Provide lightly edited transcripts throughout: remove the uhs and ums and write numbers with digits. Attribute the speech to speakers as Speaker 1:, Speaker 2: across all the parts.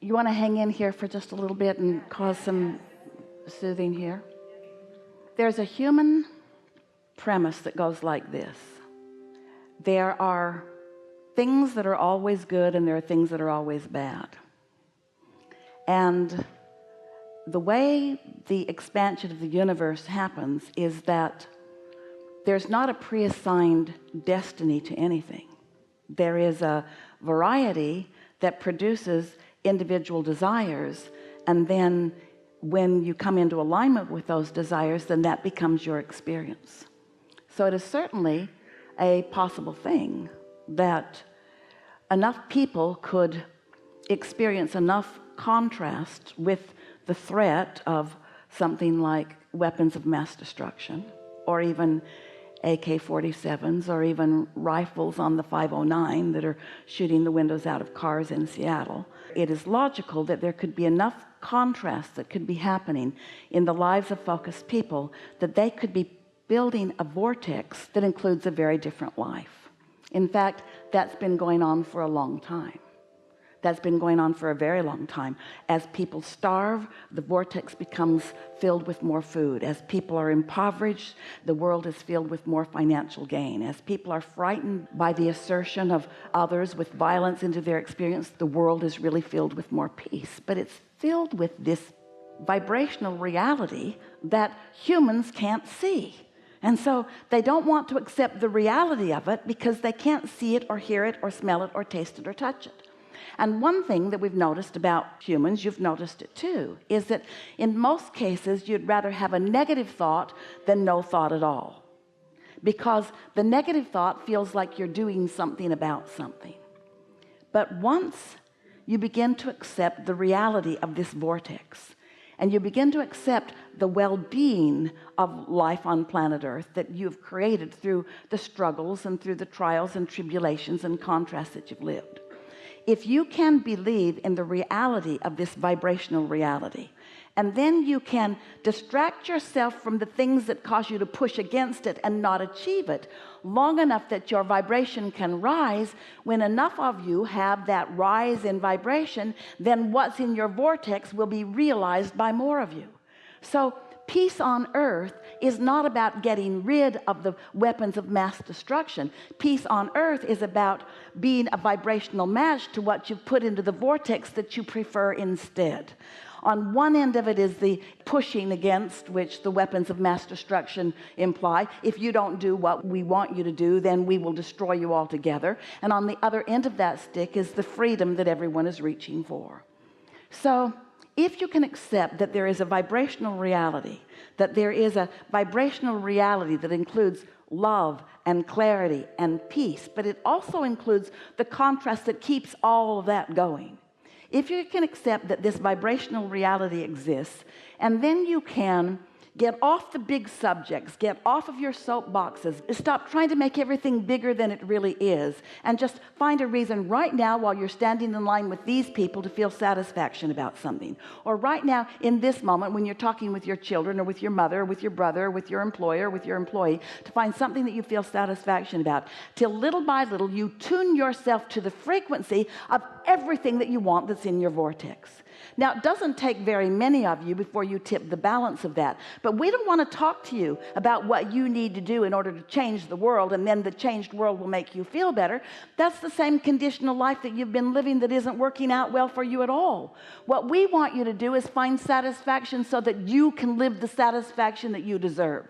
Speaker 1: You want to hang in here for just a little bit and cause some soothing here? There's a human premise that goes like this. There are things that are always good and there are things that are always bad. And the way the expansion of the universe happens is that there's not a pre-assigned destiny to anything. There is a variety that produces individual desires, and then when you come into alignment with those desires, then that becomes your experience. So it is certainly a possible thing that enough people could experience enough contrast with the threat of something like weapons of mass destruction, or even AK-47s, or even rifles on the 509 that are shooting the windows out of cars in Seattle. It is logical that there could be enough contrast that could be happening in the lives of focused people that they could be building a vortex that includes a very different life. In fact, that's been going on for a long time. That's been going on for a very long time. As people starve, the vortex becomes filled with more food. As people are impoverished, the world is filled with more financial gain. As people are frightened by the assertion of others with violence into their experience, the world is really filled with more peace. But it's filled with this vibrational reality that humans can't see. And so they don't want to accept the reality of it because they can't see it or hear it or smell it or taste it or touch it. And one thing that we've noticed about humans, you've noticed it too, is that in most cases you'd rather have a negative thought than no thought at all, because the negative thought feels like you're doing something about something. But once you begin to accept the reality of this vortex, and you begin to accept the well-being of life on planet Earth that you've created through the struggles and through the trials and tribulations and contrasts that you've lived, if you can believe in the reality of this vibrational reality, and then you can distract yourself from the things that cause you to push against it and not achieve it long enough that your vibration can rise, when enough of you have that rise in vibration, then what's in your vortex will be realized by more of you. So peace on earth is not about getting rid of the weapons of mass destruction. Peace on earth is about being a vibrational match to what you've put into the vortex that you prefer instead. On one end of it is the pushing against, which the weapons of mass destruction imply. If you don't do what we want you to do, then we will destroy you altogether. And on the other end of that stick is the freedom that everyone is reaching for. So if you can accept that there is a vibrational reality, that there is a vibrational reality that includes love and clarity and peace, but it also includes the contrast that keeps all of that going. If you can accept that this vibrational reality exists, and then you can get off the big subjects, get off of your soapboxes, stop trying to make everything bigger than it really is, and just find a reason right now while you're standing in line with these people to feel satisfaction about something. Or right now in this moment when you're talking with your children or with your mother or with your brother or with your employer or with your employee, to find something that you feel satisfaction about, till little by little you tune yourself to the frequency of everything that you want that's in your vortex. Now, it doesn't take very many of you before you tip the balance of that. But we don't want to talk to you about what you need to do in order to change the world, and then the changed world will make you feel better. That's the same conditional life that you've been living that isn't working out well for you at all. What we want you to do is find satisfaction so that you can live the satisfaction that you deserve.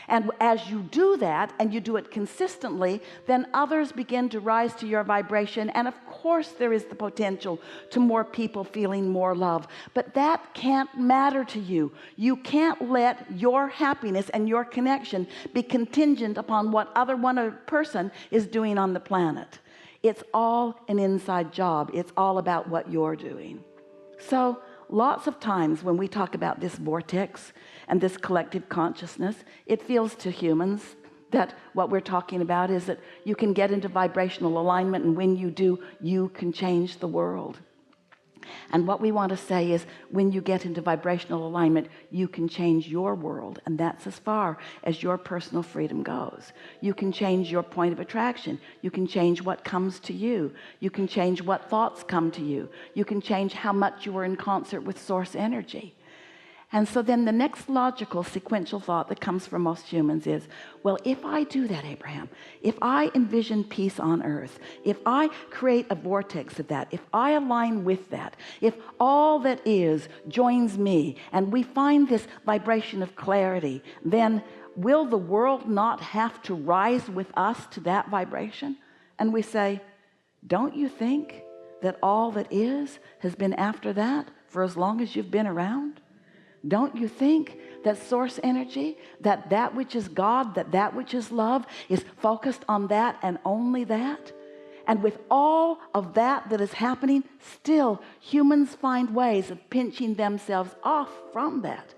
Speaker 1: And as you do that, and you do it consistently, then others begin to rise to your vibration. And of course there is the potential to more people feeling more love, but that can't matter to you. You can't let your happiness and your connection be contingent upon what one other person is doing on the planet. It's all an inside job. It's all about what you're doing. So lots of times when we talk about this vortex and this collective consciousness, it feels to humans that what we're talking about is that you can get into vibrational alignment, and when you do, you can change the world. And what we want to say is, when you get into vibrational alignment, you can change your world, and that's as far as your personal freedom goes. You can change your point of attraction. You can change what comes to you. You can change what thoughts come to you. You can change how much you are in concert with source energy. And so then the next logical sequential thought that comes from most humans is, well, if I do that, Abraham, if I envision peace on earth, if I create a vortex of that, if I align with that, if all that is joins me and we find this vibration of clarity, then will the world not have to rise with us to that vibration? And we say, don't you think that all that is has been after that for as long as you've been around? Don't you think that source energy, that which is God, that which is love, is focused on that and only that? And with all of that is happening, still humans find ways of pinching themselves off from that.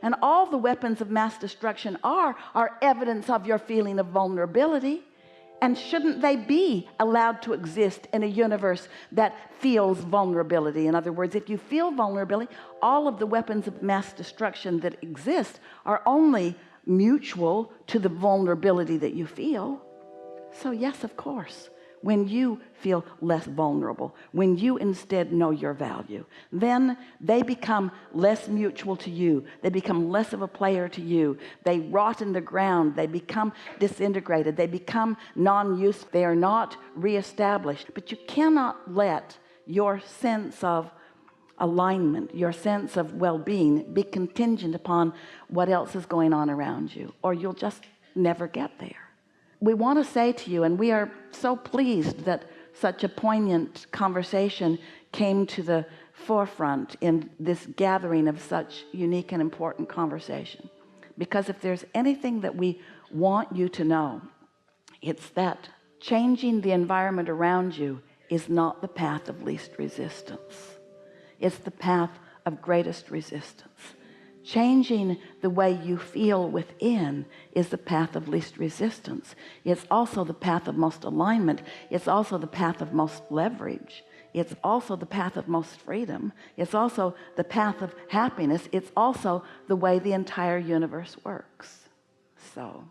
Speaker 1: And all the weapons of mass destruction are evidence of your feeling of vulnerability. And shouldn't they be allowed to exist in a universe that feels vulnerability? In other words, if you feel vulnerability, all of the weapons of mass destruction that exist are only mutual to the vulnerability that you feel. So yes, of course, when you feel less vulnerable, when you instead know your value, then they become less mutual to you. They become less of a player to you. They rot in the ground. They become disintegrated. They become non-use. They are not reestablished. But you cannot let your sense of alignment, your sense of well-being, be contingent upon what else is going on around you, or you'll just never get there. We want to say to you, and we are so pleased that such a poignant conversation came to the forefront in this gathering of such unique and important conversation, because if there's anything that we want you to know, it's that changing the environment around you is not the path of least resistance. It's the path of greatest resistance. Changing the way you feel within is the path of least resistance. It's also the path of most alignment. It's also the path of most leverage. It's also the path of most freedom. It's also the path of happiness. It's also the way the entire universe works. So